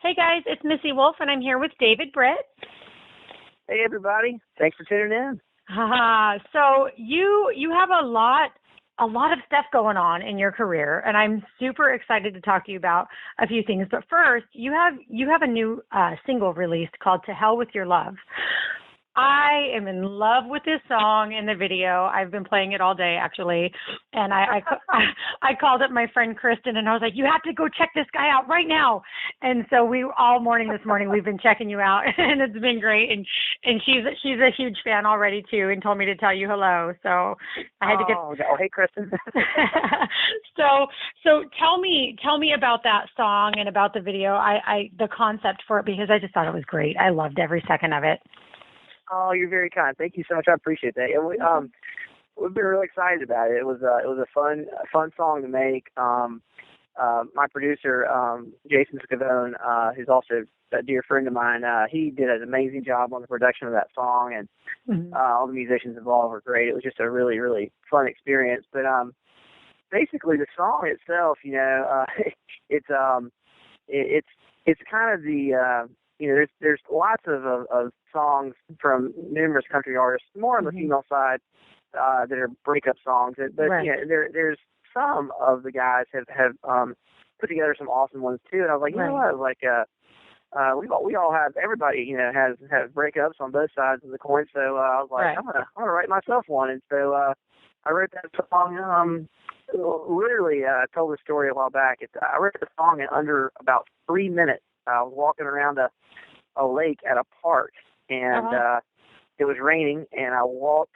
Hey guys, it's Missy Wolf, and I'm here with David Britt. Hey everybody, thanks for tuning in. So you have a lot of stuff going on in your career, and I'm super excited to talk to you about a few things. But first, you have a new single released called "To Hell with Your Love." I am in love with this song and the video. I've been playing it all day, actually. And I called up my friend Kristen, and I was like, you have to go check this guy out right now. And so all morning this morning, we've been checking you out, and it's been great. And she's a huge fan already, too, and told me to tell you hello. So I had to get... Oh, hey, Kristen. So tell me about that song and about the video, the concept for it, because I just thought it was great. I loved every second of it. Oh, you're very kind. Thank you so much. I appreciate that. And we've been really excited about it. It was a fun song to make. My producer, Jason Scavone, who's also a dear friend of mine, he did an amazing job on the production of that song, and all the musicians involved were great. It was just a really, really fun experience. But basically, the song itself, it's kind of the there's lots of songs from numerous country artists, more on the female side, that are breakup songs. But right. There's some of the guys have put together some awesome ones too. And I was like, you know what, like we all have, everybody has breakups on both sides of the coin. So I was like, I'm gonna write myself one. And so I wrote that song. Literally told the story a while back. I wrote the song in under about 3 minutes. I was walking around a lake at a park, and it was raining, and I walked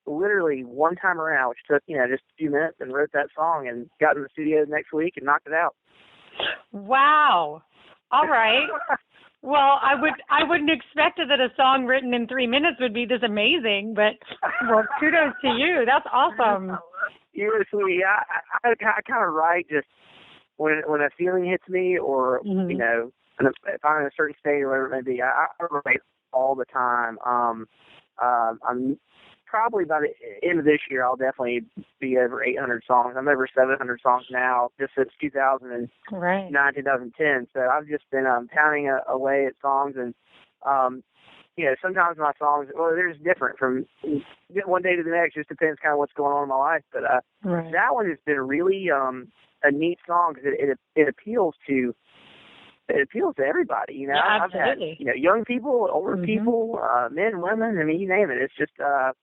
literally one time around, which took just a few minutes, and wrote that song and got in the studio the next week and knocked it out. Wow. All right. Well, I wouldn't expect that a song written in 3 minutes would be this amazing, but kudos to you. That's awesome. You're sweet. I kind of write just when a feeling hits me, or if I'm in a certain state or whatever it may be. I write all the time. I'm probably by the end of this year, I'll definitely be over 800 songs. I'm over 700 songs now, just since 2009, 2010. So I've just been pounding away at songs, and sometimes my songs, they're just different from one day to the next. Just depends kind of what's going on in my life. But that one has been really a neat song, because it appeals to everybody. Yeah, I've had young people, older people, men, women. I mean, you name it. It's just got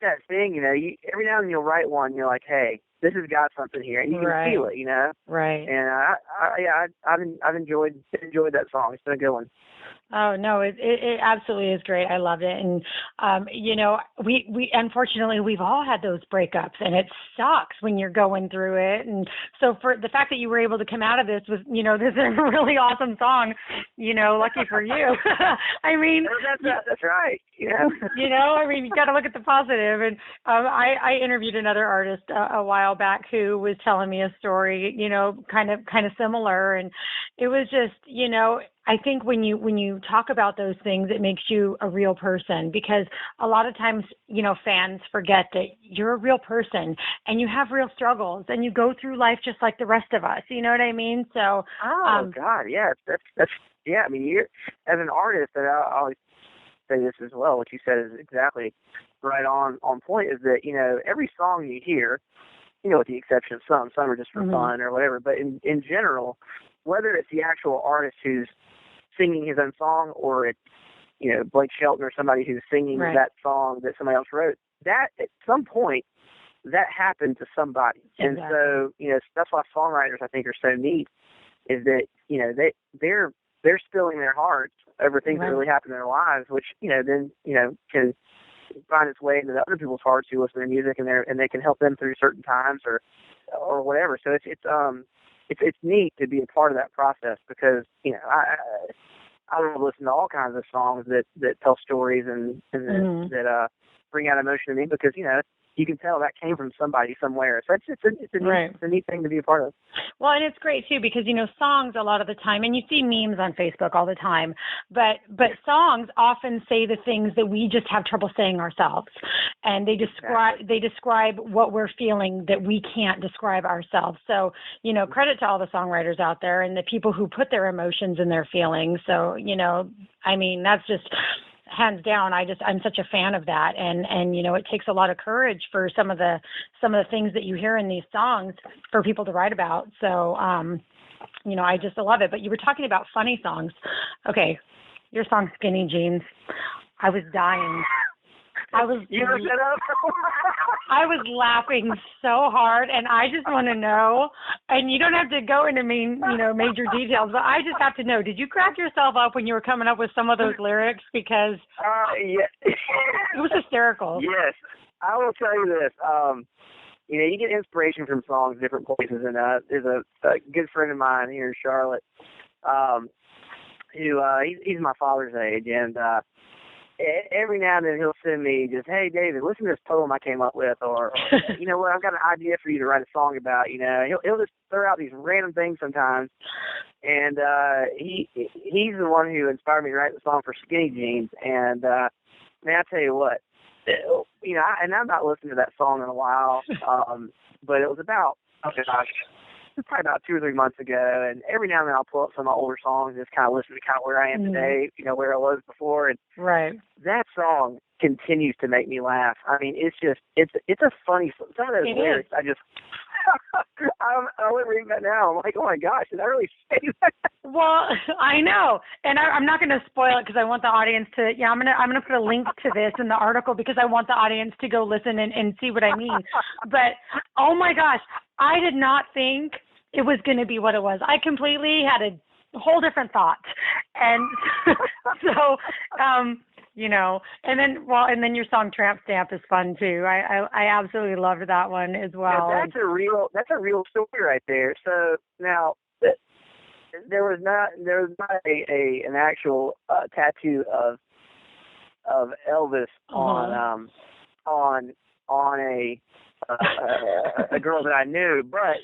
that thing. Every now and then you'll write one. You're like, hey, this has got something here, and you can feel it. Right. And I've enjoyed that song. It's been a good one. Oh no, it absolutely is great. I loved it, and we unfortunately we've all had those breakups, and it sucks when you're going through it. And so for the fact that you were able to come out of this with this is a really awesome song, lucky for you. I mean, that's right. I mean, you got to look at the positive. And I interviewed another artist a while back who was telling me a story, kind of similar, and it was just, I think when you talk about those things, it makes you a real person, because a lot of times, fans forget that you're a real person and you have real struggles and you go through life just like the rest of us. You know what I mean? So, God, yeah, that's yeah. I mean, you're, as an artist, and I always say this as well. What you said is exactly right on point. Is that every song you hear, with the exception of some are just for fun or whatever, but in general, whether it's the actual artist who's singing his own song, or it's Blake Shelton or somebody who's singing that song that somebody else wrote, that at some point that happened to somebody. Exactly. And so that's why songwriters, I think, are so neat, is that they're spilling their hearts over things that really happen in their lives, which then can find its way into other people's hearts who listen to their music, and they can help them through certain times or whatever. So it's neat to be a part of that process, because I love listening to all kinds of songs that tell stories and that bring out emotion in me, because you can tell that came from somebody somewhere. So it's a neat thing to be a part of. Well, and it's great too because songs a lot of the time, and you see memes on Facebook all the time, but songs often say the things that we just have trouble saying ourselves, and they describe what we're feeling that we can't describe ourselves. So credit to all the songwriters out there and the people who put their emotions and their feelings. So I mean, that's just hands down. I'm such a fan of that, and it takes a lot of courage for some of the things that you hear in these songs for people to write about. So I just love it. But you were talking about funny songs. Okay, your song "Skinny Jeans." I was dying. You were set up. I was laughing so hard, and I just want to know, and you don't have to go into major details, but I just have to know, did you crack yourself up when you were coming up with some of those lyrics? Because yeah. It was hysterical. Yes. I will tell you this. You get inspiration from songs different places, and there's a good friend of mine here in Charlotte who he's my father's age, and every now and then he'll send me just, hey, David, listen to this poem I came up with, or you know what, I've got an idea for you to write a song about. He'll just throw out these random things sometimes, and he's the one who inspired me to write the song for Skinny Jeans. And man, I tell you what, and I'm not listening to that song in a while, but it was about, probably about 2 or 3 months ago, and every now and then I'll pull up some of my older songs and just kind of listen to where I am today, where I was before, and that song continues to make me laugh. I mean, it's a funny, some of those lyrics, I would read that now. I'm like, oh my gosh, did I really say that? Well, I know, and I'm not going to spoil it because I want the audience to. I'm gonna put a link to this in the article because I want the audience to go listen and see what I mean. But oh my gosh, I did not think it was going to be what it was. I completely had a whole different thought, and so. And then your song "Tramp Stamp" is fun too. I absolutely loved that one as well. Yeah, that's a real story right there. So now there was not an actual tattoo of Elvis on a girl that I knew, but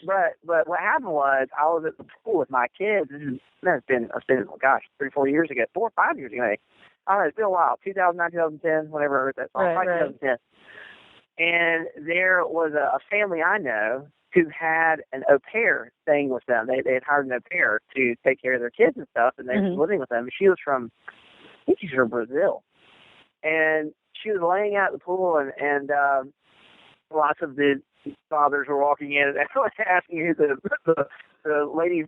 what happened was I was at the pool with my kids. It's been 3-4 years ago, 4 or 5 years ago. I don't know, it's been a while, 2009, 2010, whenever I heard that song, probably 2010. And there was a family I know who had an au pair staying with them. They had hired an au pair to take care of their kids and stuff, and they were living with them. She was from, I think she's from Brazil. And she was laying out at the pool, and lots of the fathers were walking in and asking who the lady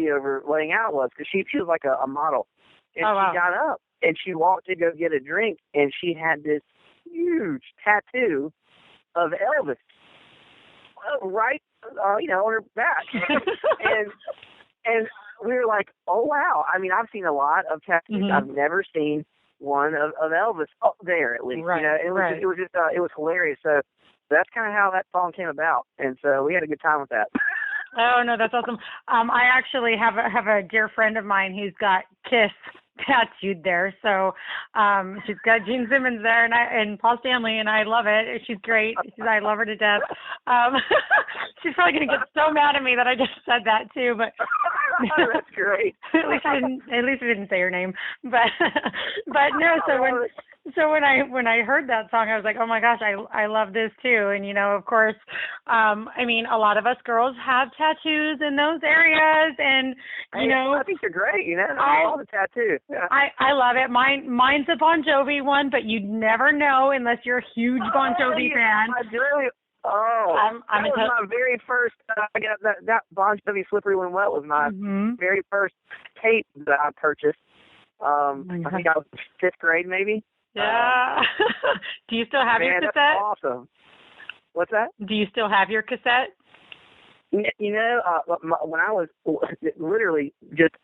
over laying out was, because she was like a model. And she got up and she walked to go get a drink, and she had this huge tattoo of Elvis right, on her back. and we were like, oh wow. I mean, I've seen a lot of tattoos. I've never seen one of Elvis up there, at least. Right. It was hilarious. So that's kind of how that song came about, and so we had a good time with that. Oh no, that's awesome. I actually have a dear friend of mine who's got Kiss tattooed there. So she's got Gene Simmons there, and Paul Stanley, and I love it. She's great. I love her to death. She's probably going to get so mad at me that I just said that too. But that's great. at least I didn't say her name. But no. So when I heard that song, I was like, oh my gosh, I love this too. And of course, I mean, a lot of us girls have tattoos in those areas, and I think they're great. All the tattoos. Yeah. I love it. Mine's a Bon Jovi one, but you'd never know unless you're a huge Bon Jovi fan. I really. Oh, that was my very first. I got that Bon Jovi "Slippery When Wet" was my very first tape that I purchased. I think I was in 5th grade, maybe. Yeah. Do you still have your cassette? That's awesome. What's that? Do you still have your cassette? When I was literally just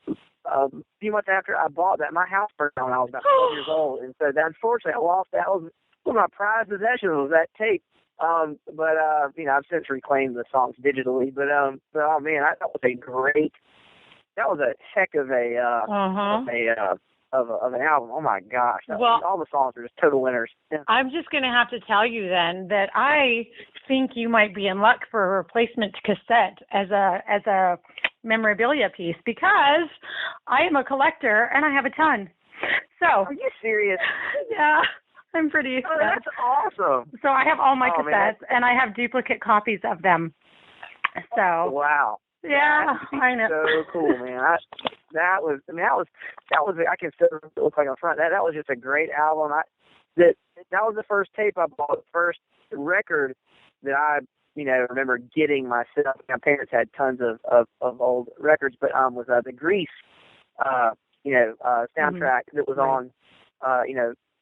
a few months after I bought that, my house burned down when I was about 12 years old, and so unfortunately I lost that. Was one of my prized possessions was that tape. But I've since reclaimed the songs digitally. But oh man, that was a heck of of an album. Oh my gosh! Well, all the songs are just total winners. Yeah. I'm just going to have to tell you then that I think you might be in luck for a replacement cassette as a memorabilia piece, because I am a collector and I have a ton. So. Are you serious? Yeah. I'm pretty. Oh, that's awesome. So I have all my cassettes, and I have duplicate copies of them. So. Wow. Yeah, I know. So cool, man. That was. I can still look like on front. That was just a great album. That was the first tape I bought. The first record that I remember getting myself. My parents had tons of old records, but was the Grease soundtrack that was on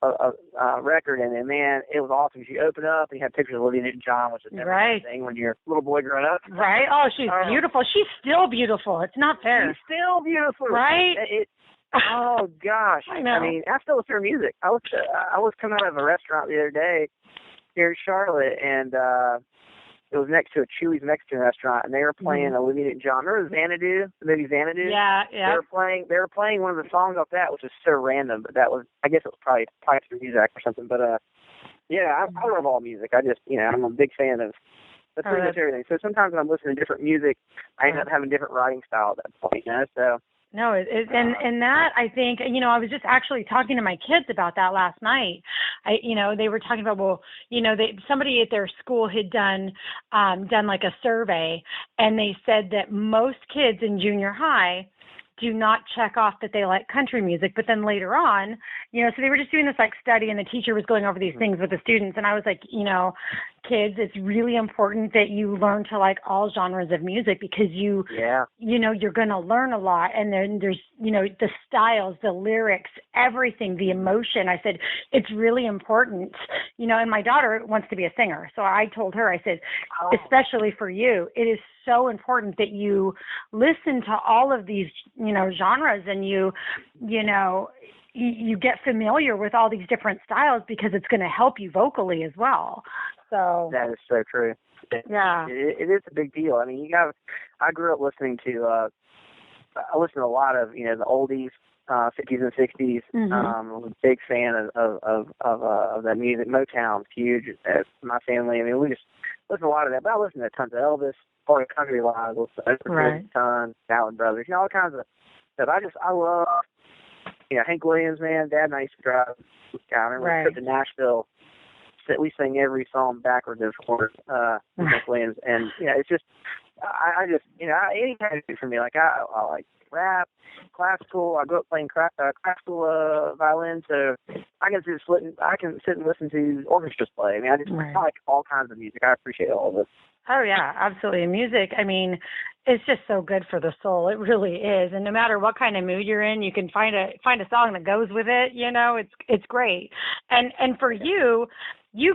a record, and man, it was awesome. You open up and you have pictures of Olivia Newton-John, which is never a thing when you're a little boy growing up. Right. Oh, she's beautiful. She's still beautiful. It's not fair. She's still beautiful. Right. Oh gosh. I know. I mean, I still listen to her music. I was coming out of a restaurant the other day here in Charlotte, and it was next to a Chewy's Mexican restaurant, and they were playing Olivia Newton-John. Remember Xanadu? The movie Xanadu? Yeah. They were playing one of the songs off that, which was so random, but I guess it was probably through music or something. But I love all music. I just, I'm a big fan of pretty much everything. So sometimes when I'm listening to different music, I end up having different writing style at that point, So. No, and that, I think, I was just actually talking to my kids about that last night. They were talking about, somebody at their school had done like a survey, and they said that most kids in junior high do not check off that they like country music, but then later on, so they were just doing this like study, and the teacher was going over these things with the students, and I was like, kids, it's really important that you learn to like all genres of music, because you're going to learn a lot. And then there's, the styles, the lyrics, everything, the emotion. I said, it's really important, and my daughter wants to be a singer. So I told her, I said, especially for you, it is so important that you listen to all of these, genres, and you get familiar with all these different styles, because it's going to help you vocally as well. So that is so true. Yeah, it is a big deal. I mean, I grew up listening to. I listened to a lot of the oldies, 50s and 60s. I'm a big fan of that music. Motown's huge. My family. I mean, we just listen to a lot of that. But I listen to tons of Elvis, part of country live. Listen to tons, Allen Brothers, all kinds of stuff. I love. Hank Williams, man. Dad and I used to drive. I remember a trip to Nashville. We sang every song backwards and forwards with Hank Williams, and it's just, I just, any kind of music for me. Like I like rap, classical. I grew up playing classical violin, so I can sit and listen to orchestras play. I mean, I like all kinds of music. I appreciate all of it. Oh yeah, absolutely. Music, I mean, it's just so good for the soul. It really is. And no matter what kind of mood you're in, you can find a song that goes with it. It's great. And for you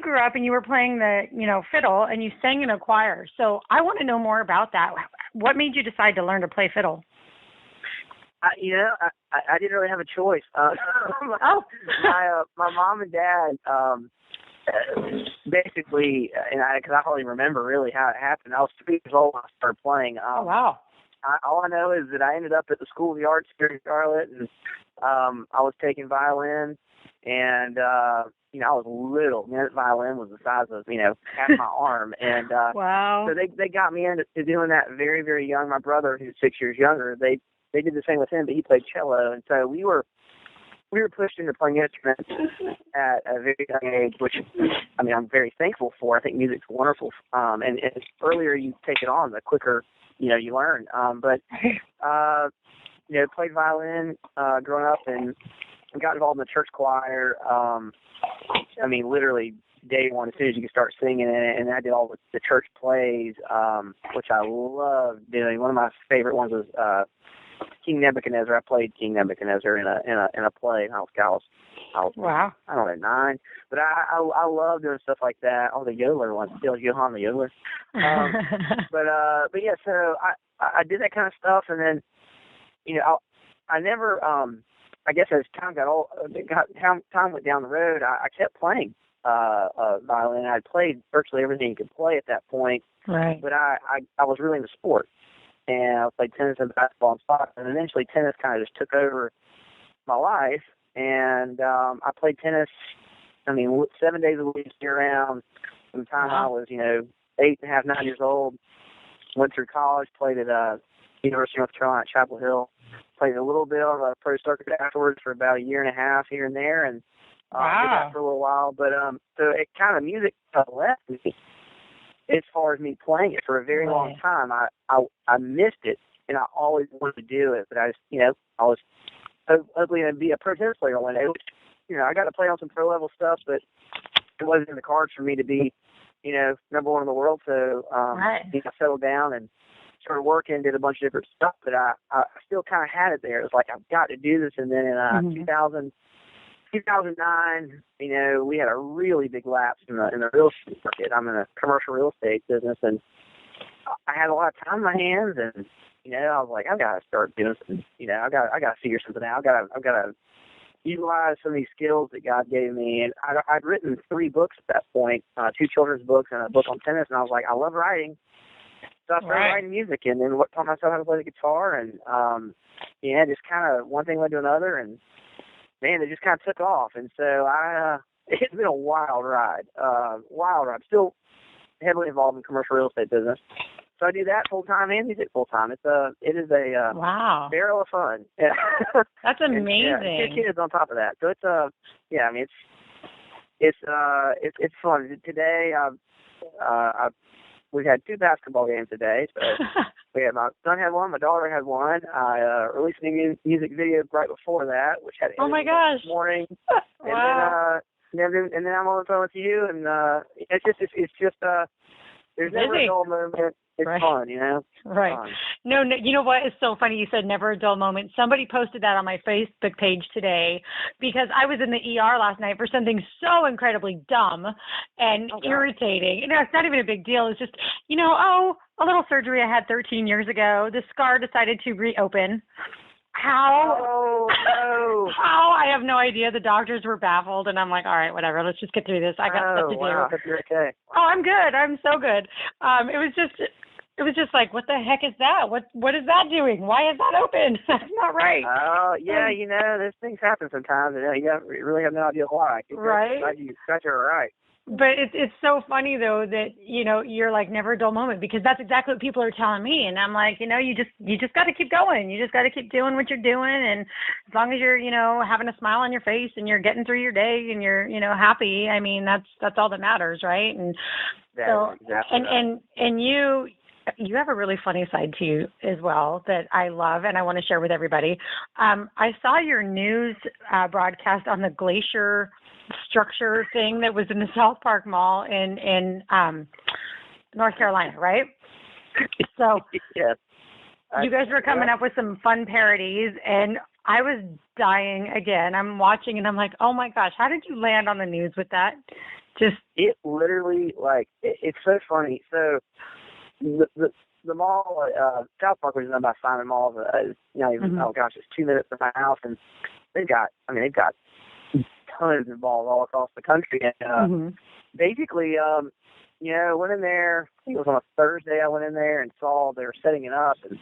grew up and you were playing the, fiddle, and you sang in a choir. So I want to know more about that. What made you decide to learn to play fiddle? I didn't really have a choice. My mom and dad, basically, because I hardly remember really how it happened. I was 3 years old when I started playing. Oh, wow. All I know is that I ended up at the School of the Arts here in Charlotte, and I was taking violin, and I was little. That violin was the size of half my arm, and wow. So they got me into doing that very, very young. My brother, who's 6 years younger, they did the same with him, but he played cello, and so we were pushed into playing instruments at a very young age, which, I mean, I'm very thankful for. I think music's wonderful. And the earlier you take it on, the quicker, you learn. Played violin growing up and got involved in the church choir. I mean, literally day one, as soon as you can start singing it, and I did all the church plays, which I love doing. One of my favorite ones was King Nebuchadnezzar. I played King Nebuchadnezzar in a play. I was wow. I don't know, 9, but I love doing stuff like that. All the yodeler ones, still Johann the yodeler. But yeah, so I did that kind of stuff, and then I never I guess as time time went down the road, I kept playing violin. I played virtually everything you could play at that point. Right. But I was really into sport. And I played tennis and basketball and soccer, and eventually tennis kind of just took over my life. And I played tennis, 7 days a week, year round. From the time I was, 8.5, 9 years old. Went through college, played at University of North Carolina at Chapel Hill. Played a little bit on a pro circuit afterwards for about a year and a half here and there, and did that for a little while. But so it kind of music left me as far as me playing it for a very long time. I missed it, and I always wanted to do it, but I just, I was hopefully going to be a pro tennis player one day. Which, I got to play on some pro level stuff, but it wasn't in the cards for me to be, number one in the world. So I settled down and started working, did a bunch of different stuff, but I still kind of had it there. It was like, I've got to do this. And then in 2009, we had a really big lapse in the real estate market. I'm in a commercial real estate business, and I had a lot of time on my hands, and I was like, I've got to start doing something. I got to figure something out. I've got to utilize some of these skills that God gave me. And I'd written 3 books at that point, 2 children's books and a book on tennis, and I was like, I love writing. So I started writing music, and then taught myself how to play the guitar, and just kind of one thing led to another, and man, it just kind of took off. And so it's been a wild ride. Still heavily involved in commercial real estate business. So I do that full time and music full time. It is a barrel of fun. That's amazing. And 2 kids on top of that. So it's fun. Today we've had 2 basketball games today. So my son had one, my daughter had one. I released a new music video right before that, which had this morning. Wow. And then I'm on the phone with you, and it's just there's never a dull moment. It's fun, Right. Fun. No, you know what is so funny? You said never a dull moment. Somebody posted that on my Facebook page today because I was in the ER last night for something so incredibly dumb and irritating. It's not even a big deal. It's just, a little surgery I had 13 years ago. The scar decided to reopen. How? Oh, no. How? I have no idea. The doctors were baffled, and I'm like, all right, whatever. Let's just get through this. I got stuff to do. I hope you're okay. Oh, I'm good. I'm so good. It was just like, what the heck is that? What is that doing? Why is that open? That's not right. Oh, yeah, those things happen sometimes, and you really have no idea why. Right. You got you right. But it's so funny, though, that, you're like, never a dull moment, because that's exactly what people are telling me. And I'm like, you just got to keep going. You just got to keep doing what you're doing. And as long as you're, having a smile on your face and you're getting through your day and you're, happy, that's all that matters. Right. And and you have a really funny side to you as well that I love and I want to share with everybody. I saw your news broadcast on the glacier structure thing that was in the South Park Mall in North Carolina, right? So yes. You guys were coming up with some fun parodies, and I was dying again. I'm watching, and I'm like, oh my gosh, how did you land on the news with that? It literally, it's so funny. So the mall, South Park was done by Simon Malls. It's 2 minutes from my house, and they've got tons of malls all across the country. And basically, went in there. I think it was on a Thursday. I went in there and saw they were setting it up, and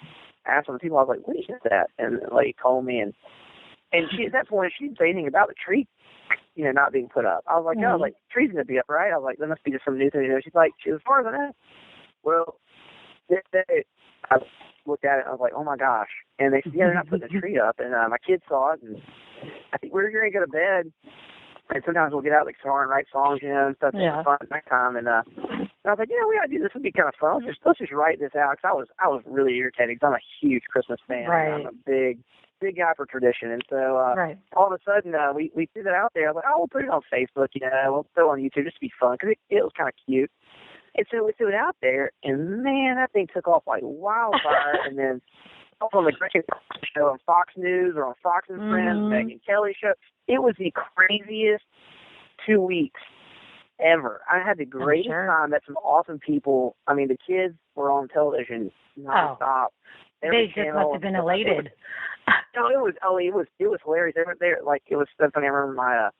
asked some people. I was like, "What is that?" And the lady told me, and she, at that point, she didn't say anything about the tree, not being put up. I was like, "No, the tree's gonna be up, right?" I was like, "There must be just some new thing." She's like, "As far as I know." Well, this day, I looked at it, and I was like, oh my gosh. And they said, yeah, they're not putting the tree up. And my kids saw it, and I think we're going to go to bed. And sometimes we'll get out the guitar and write songs, and stuff. It's fun at night time. And I was like, we got to do this. Would be kind of fun. Let's just write this out. Because I was really irritated because I'm a huge Christmas fan. Right. I'm a big guy for tradition. And so all of a sudden, we threw that out there. I was like, we'll put it on Facebook, we'll throw it on YouTube just to be fun because it was kind of cute. And so we threw it out there, and man, that thing took off like wildfire. And then on the Gretchen show on Fox News or on Fox and Friends, Megyn Kelly show, it was the craziest 2 weeks ever. I had the greatest time. Met some awesome people. The kids were on television nonstop. They just must have been elated. No, it was hilarious. They were like, it was so funny. I remember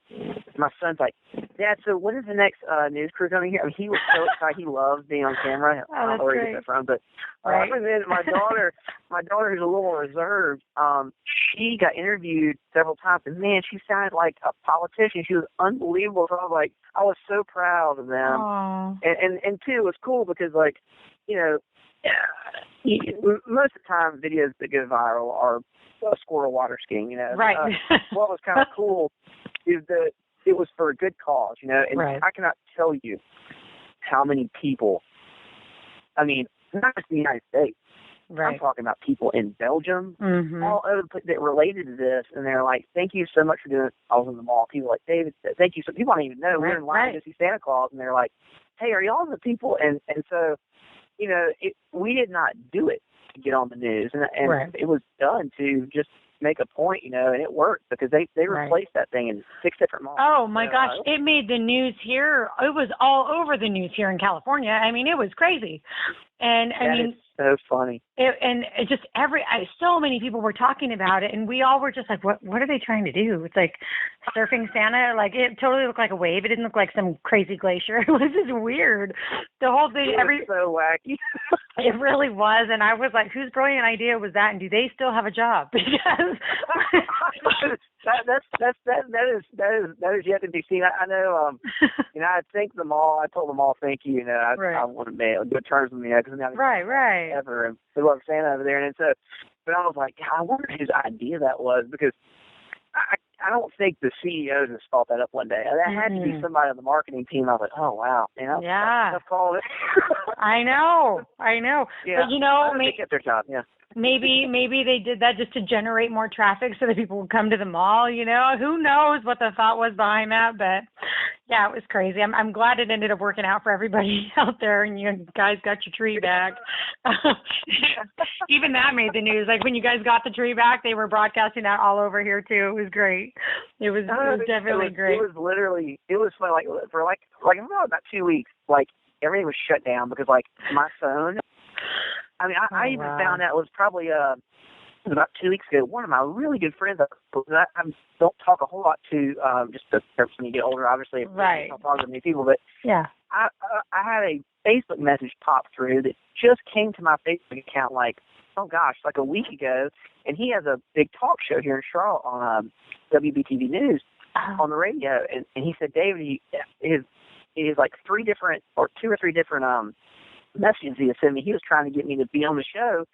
my son's like, Dad, so when is the next news crew coming here? I mean, he was so excited. He loves being on camera. I don't know where he gets that from, but and then my daughter who's a little reserved, she got interviewed several times, and man, she sounded like a politician. She was unbelievable. So I was so proud of them. Aww. And two, it was cool because, like, you know, most of the time videos that go viral are a squirrel water skiing, you know. Right. What was kind of cool is that it was for a good cause, you know, and I cannot tell you how many people, I mean, not just the United States, I'm talking about people in Belgium, all over the place that related to this, and they're like, thank you so much for doing it. I was in the mall. People like, David, thank you. So people don't even know. We're in line to see Santa Claus, and they're like, hey, are y'all the people? And so, you know, we did not do it to get on the news, and it was done to just make a point, you know, and it worked because they replaced that thing in 6 different malls. Oh my gosh, it made the news here. It was all over the news here in California. I mean, it was crazy. And I mean, is so funny. So many people were talking about it, and we all were just like, what are they trying to do? It's like surfing Santa. Like, it totally looked like a wave. It didn't look like some crazy glacier. It was just weird. The whole thing, it was so wacky. It really was, and I was like, whose brilliant idea was that? And do they still have a job? Because that is yet to be seen. I know. You know, I think the mall. I told them all, thank you. You know, I want to be on good terms with me because I'm not ever. And we love Santa over there, and so. But I was like, God, I wonder whose idea that was, because I don't think the CEO just thought that up one day. That had to be somebody on the marketing team. I was like, oh wow, you know, that's all it. I know. Yeah, but you know, they kept their job. Yeah. Maybe they did that just to generate more traffic so that people would come to the mall, you know. Who knows what the thought was behind that, but yeah, it was crazy. I'm glad it ended up working out for everybody out there, and you guys got your tree back. Even that made the news. Like, when you guys got the tree back, they were broadcasting that all over here too. It was great. It was definitely great. It was literally, it was fun. Like, for about 2 weeks, like, everything was shut down because, like, my phone, I mean, I even found out it was probably about 2 weeks ago. One of my really good friends, I don't talk a whole lot to, just when you get older, obviously, I don't talk to many people, but I had a Facebook message pop through that just came to my Facebook account, like, oh gosh, like a week ago, and he has a big talk show here in Charlotte on WBTV News on the radio, and he said, David, he has like 2 or 3 different messages he had sent me. He was trying to get me to be on the show,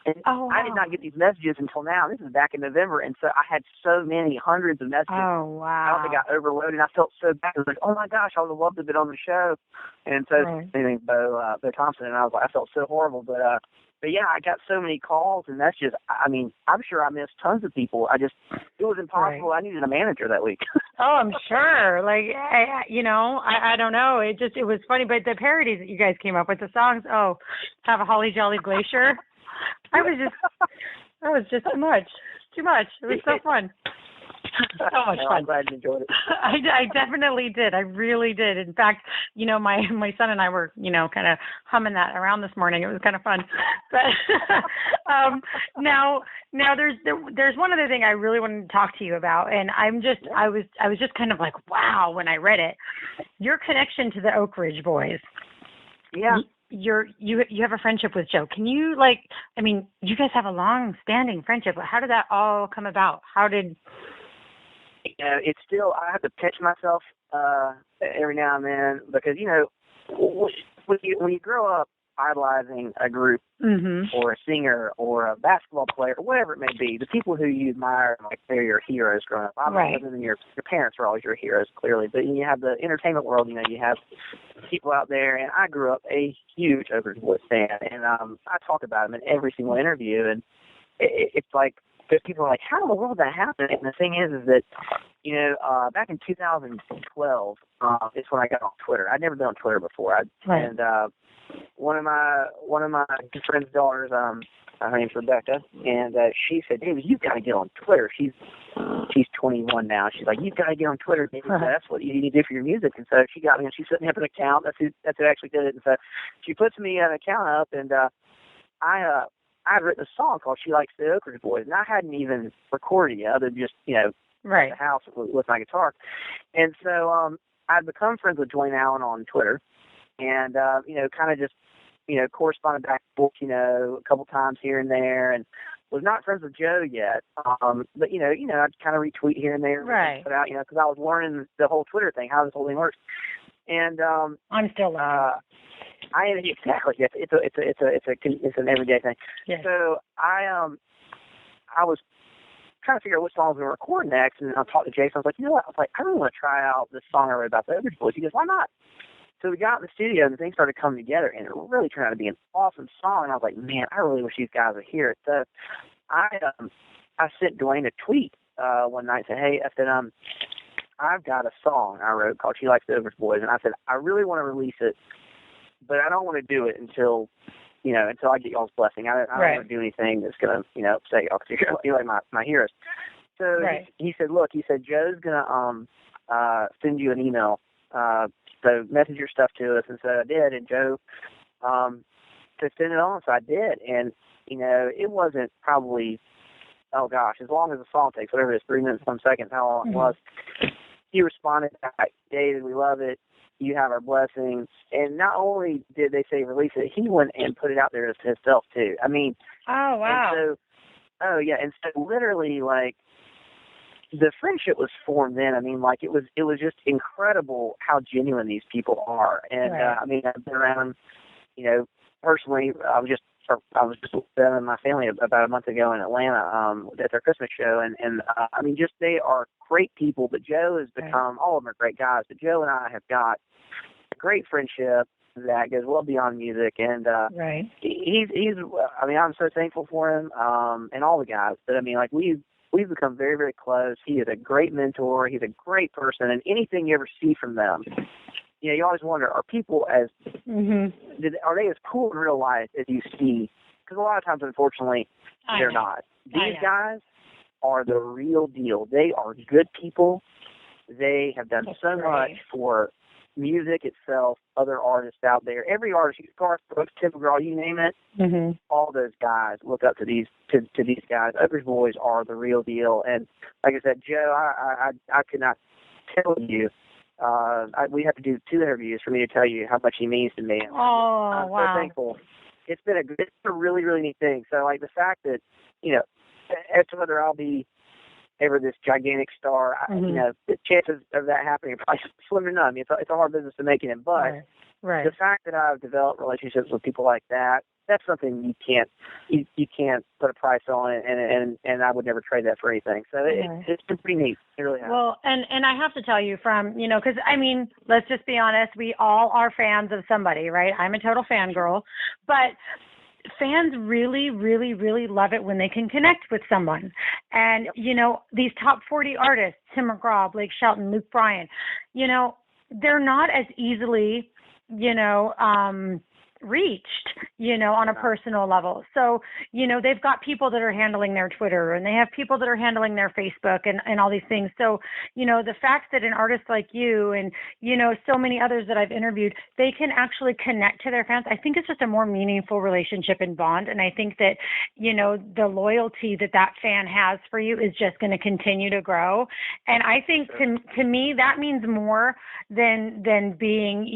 and I did not get these messages until now. This is back in November, and so I had so many, hundreds of messages. Oh, wow. I got overloaded. I felt so bad. I was like, oh my gosh, I would have loved to have been on the show. And so, Bo Thompson, and I was like, I felt so horrible, but yeah, I got so many calls, and that's just, I mean, I'm sure I missed tons of people. It was impossible. I needed a manager that week. Oh, I'm sure. Like, I don't know. It was funny, but the parodies that you guys came up with, the songs, have a Holly Jolly Glacier. That was just too much. It was so fun. So much fun. I'm glad you enjoyed it. I definitely did. I really did. In fact, you know, my son and I were, you know, kind of humming that around this morning. It was kind of fun. But now there's one other thing I really wanted to talk to you about, and I was just kind of like, wow, when I read it. Your connection to the Oak Ridge Boys. Yeah. You have a friendship with Joe. Can you, like, I mean, you guys have a long-standing friendship. How did that all come about? It's still, I have to pinch myself every now and then because, you know, when you grow up idolizing a group or a singer or a basketball player, whatever it may be, the people who you admire, like, they're your heroes growing up. Other than your parents are always your heroes, clearly. But you have the entertainment world, you know, you have people out there, and I grew up a huge Oak Ridge Boys fan, and I talk about them in every single interview, and it's like, because people are like, how in the world did that happen? And the thing is that, you know, back in 2012 is when I got on Twitter. I'd never been on Twitter before. And one of my good friend's daughters, her name's Rebecca, and she said, David, you've got to get on Twitter. She's 21 now. She's like, you've got to get on Twitter. David. That's what you need to do for your music. And so she got me, and she set me up an account. That's who actually did it. And so she puts me an account up, and I had written a song called She Likes the Oakridge Boys, and I hadn't even recorded it yet, other than just, right. at the house with my guitar. And so I'd become friends with Dwayne Allen on Twitter, and, kind of just, corresponded back and forth, a couple times here and there, and was not friends with Joe yet. But, I'd kind of retweet here and there. Right. Put out, because I was learning the whole Twitter thing, how this whole thing works. And I'm still learning. Exactly. It's an everyday thing. Yes. So I was trying to figure out what songs we were recording next, and I talked to Jason. I was like, what? I really want to try out this song I wrote about the Oakridge Boys. He goes, why not? So we got in the studio, and things started coming together, and it really turned out to be an awesome song. And I was like, man, I really wish these guys would hear it. So I sent Dwayne a tweet one night, and said, hey, I said, I've got a song I wrote called She Likes the Oakridge Boys, and I said, I really want to release it, but I don't want to do it until I get y'all's blessing. I don't want to do anything that's going to, upset y'all, because you're like my heroes. So right. he said, Joe's going to send you an email, so message your stuff to us. And so I did, and Joe to send it on, so I did. And, it wasn't probably, oh gosh, as long as the song takes, whatever it is, 3 minutes, some seconds, how long it was, he responded back, David, we love it. You have our blessings. And not only did they say release it, he went and put it out there as himself too. I mean, oh wow. And so, and so literally, like, the friendship was formed then. I mean, like, it was just incredible how genuine these people are. And right. I've been around, personally. I was just with them and my family about a month ago in Atlanta at their Christmas show, and just they are great people. But Joe has become, all of them are great guys, but Joe and I have got a great friendship that goes well beyond music, and right. he's I'm so thankful for him and all the guys. But we've become very, very close. He is a great mentor. He's a great person, and anything you ever see from them, you always wonder, are people are they as cool in real life as you see? Because a lot of times, unfortunately, they're not. These guys are the real deal. They are good people. They have done so much for music itself, other artists out there. Every artist, Garth Brooks, Tim McGraw, you name it, all those guys look up to these guys. Oakridge Boys are the real deal. And like I said, Joe, I could not tell you. We have to do 2 interviews for me to tell you how much he means to me. I'm so thankful. It's been a really, really neat thing. So, like, the fact that, as to whether I'll be ever this gigantic star, the chances of that happening are probably slim to none. I mean, it's a hard business to make it, but the fact that I've developed relationships with people like that, that's something you can't put a price on, and I would never trade that for anything. So it's been pretty neat. It really has. Well, and I have to tell you from, because let's just be honest, we all are fans of somebody, right? I'm a total fangirl, but fans really, really, really love it when they can connect with someone. And, these top 40 artists, Tim McGraw, Blake Shelton, Luke Bryan, they're not as easily, reached, on a personal level. So, they've got people that are handling their Twitter, and they have people that are handling their Facebook and all these things. So, the fact that an artist like you and, so many others that I've interviewed, they can actually connect to their fans, I think it's just a more meaningful relationship and bond. And I think that, the loyalty that fan has for you is just going to continue to grow. And I think to me, that means more than being,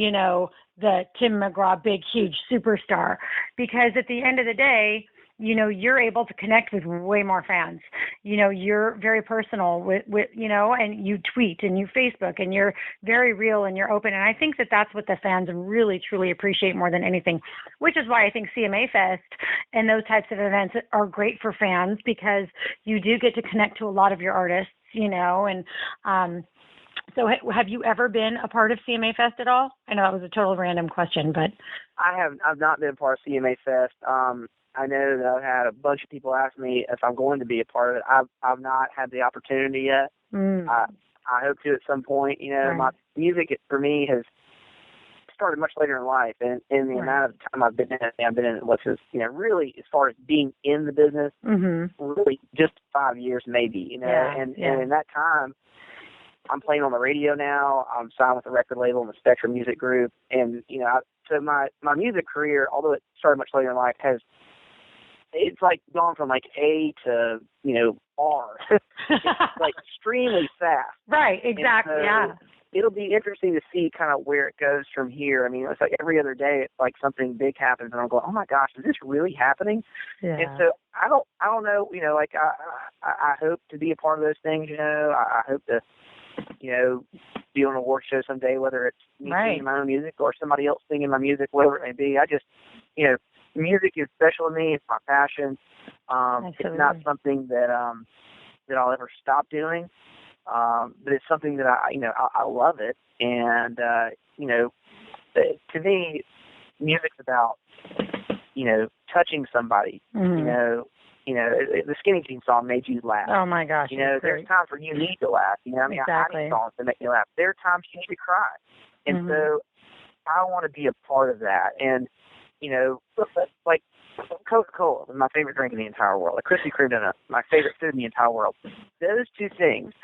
the Tim McGraw, big, huge superstar, because at the end of the day, you're able to connect with way more fans. You're very personal with, and you tweet and you Facebook, and you're very real and you're open. And I think that that's what the fans really, truly appreciate more than anything, which is why I think CMA Fest and those types of events are great for fans, because you do get to connect to a lot of your artists, and, so have you ever been a part of CMA Fest at all? I know that was a total random question, but I've not been a part of CMA Fest. I know that I've had a bunch of people ask me if I'm going to be a part of it. I've not had the opportunity yet. I hope to at some point. My music for me has started much later in life, and in the amount of time I've been in it, which is, really, as far as being in the business, really just 5 years maybe, and in that time, I'm playing on the radio now. I'm signed with a record label in the Spectrum Music Group. And, so my music career, although it started much later in life, has it's like going from like A to, R. It's like extremely fast. Right, exactly, so yeah. It'll be interesting to see kind of where it goes from here. I mean, it's like every other day, it's like something big happens, and I'm going, oh my gosh, is this really happening? Yeah. And so I don't know, like I hope to be a part of those things. I hope to, be on an award show someday, whether it's me singing my own music or somebody else singing my music, whatever it may be. I just, music is special to me. It's my passion. It's not something that I'll ever stop doing. But it's something that I love it. And, to me, music's about, touching somebody. Mm-hmm. The Skinny Jeans song made you laugh. Oh my gosh. There's times where you need to laugh. Exactly. I need songs to make me laugh. There are times you need to cry. And so I want to be a part of that. And, like Coca-Cola is my favorite drink in the entire world. Like Krispy Kreme donut, my favorite food in the entire world. Those two things,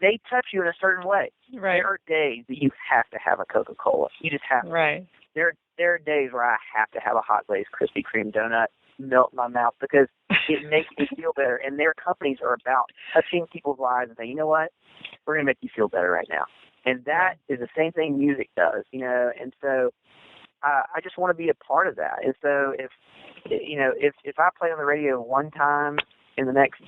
they touch you in a certain way. Right. There are days that you have to have a Coca-Cola. You just have to. Right. There are days where I have to have a hot glazed Krispy Kreme donut melt in my mouth because it makes me feel better. And their companies are about touching people's lives and saying, you know what, we're going to make you feel better right now. And that is the same thing music does, and so I just want to be a part of that. And so if I play on the radio one time in the next,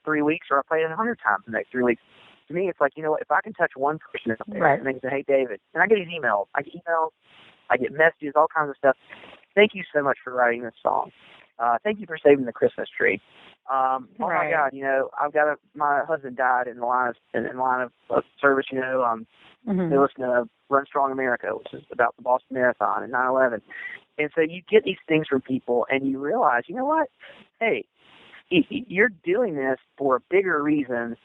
3 weeks, or I play it 100 times in the next 3 weeks, to me it's like, if I can touch one person out there and they can say, hey, David, and I get these emails, I get messages, all kinds of stuff. Thank you so much for writing this song. Thank you for saving the Christmas tree. Oh my God, I've got my husband died in the line of service. They listen to Run Strong America, which is about the Boston Marathon and 9/11. And so you get these things from people, and you realize, you know what? Hey, you're doing this for a bigger reason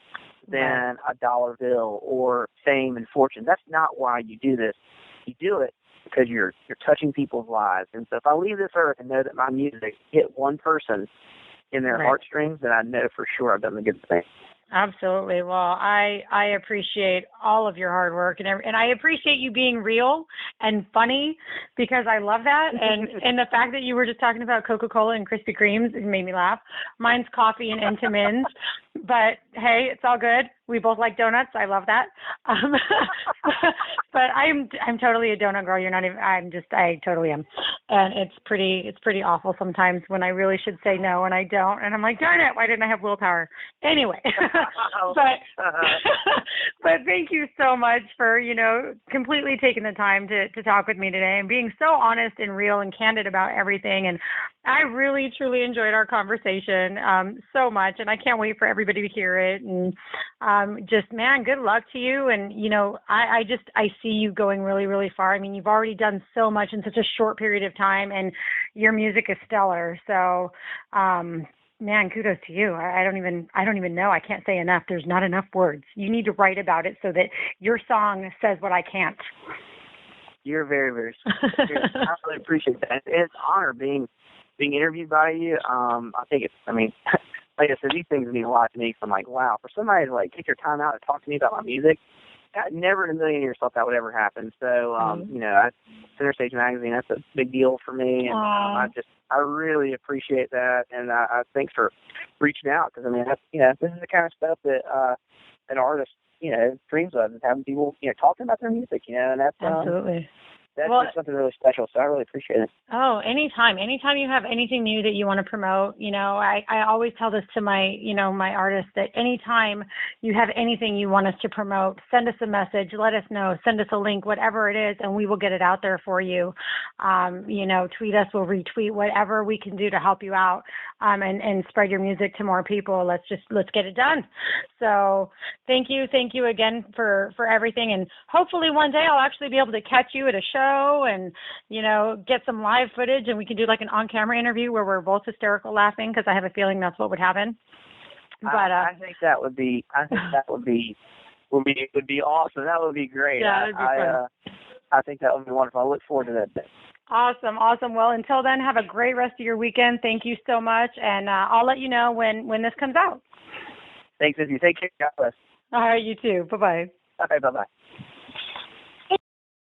than a dollar bill or fame and fortune. That's not why you do this. You do it because you're touching people's lives. And so if I leave this earth and know that my music hit one person in their heartstrings, then I know for sure I've done the good thing. Absolutely. Well, I appreciate all of your hard work, and I appreciate you being real and funny, because I love that. And the fact that you were just talking about Coca-Cola and Krispy Kremes, it made me laugh. Mine's coffee and Entenmann's, but hey, it's all good. We both like donuts. I love that. But I'm totally a donut girl. You're not even. I totally am. And it's pretty awful sometimes when I really should say no and I don't. And I'm like, darn it, why didn't I have willpower? Anyway, but thank you so much for, completely taking the time to talk with me today and being so honest and real and candid about everything. And I really, truly enjoyed our conversation so much. And I can't wait for everybody to hear it. And just, man, good luck to you. And, I see you going really, really far. I mean, you've already done so much in such a short period of time, and your music is stellar. So, man, kudos to you. I don't even know. I can't say enough. There's not enough words. You need to write about it so that your song says what I can't. You're very, very sweet. I really appreciate that. It's an honor being interviewed by you. I think like I said, these things mean a lot to me. So I'm like, wow, for somebody to take your time out to talk to me about my music, never in a million years thought that would ever happen. So, Center Stage Magazine, that's a big deal for me. And I really appreciate that. And I thanks for reaching out, because, this is the kind of stuff that an artist, dreams of, is having people, talking about their music, and that's absolutely. That's just something really special, so I really appreciate it. Oh, anytime. Anytime you have anything new that you want to promote, I always tell this to my, my artists, that anytime you have anything you want us to promote, send us a message, let us know, send us a link, whatever it is, and we will get it out there for you. Tweet us, we'll retweet, whatever we can do to help you out, and spread your music to more people. Let's get it done. So thank you again for everything. And hopefully one day I'll actually be able to catch you at a show and, get some live footage, and we can do like an on-camera interview where we're both hysterical laughing, because I have a feeling that's what would happen. But I think that would be awesome. That would be great. Yeah, that'd be fun. I think that would be wonderful. I look forward to that day. Awesome. Well, until then, have a great rest of your weekend. Thank you so much, and I'll let you know when this comes out. Thanks, Missy. Take care. God bless. All right, you too. Bye-bye. Okay, bye-bye.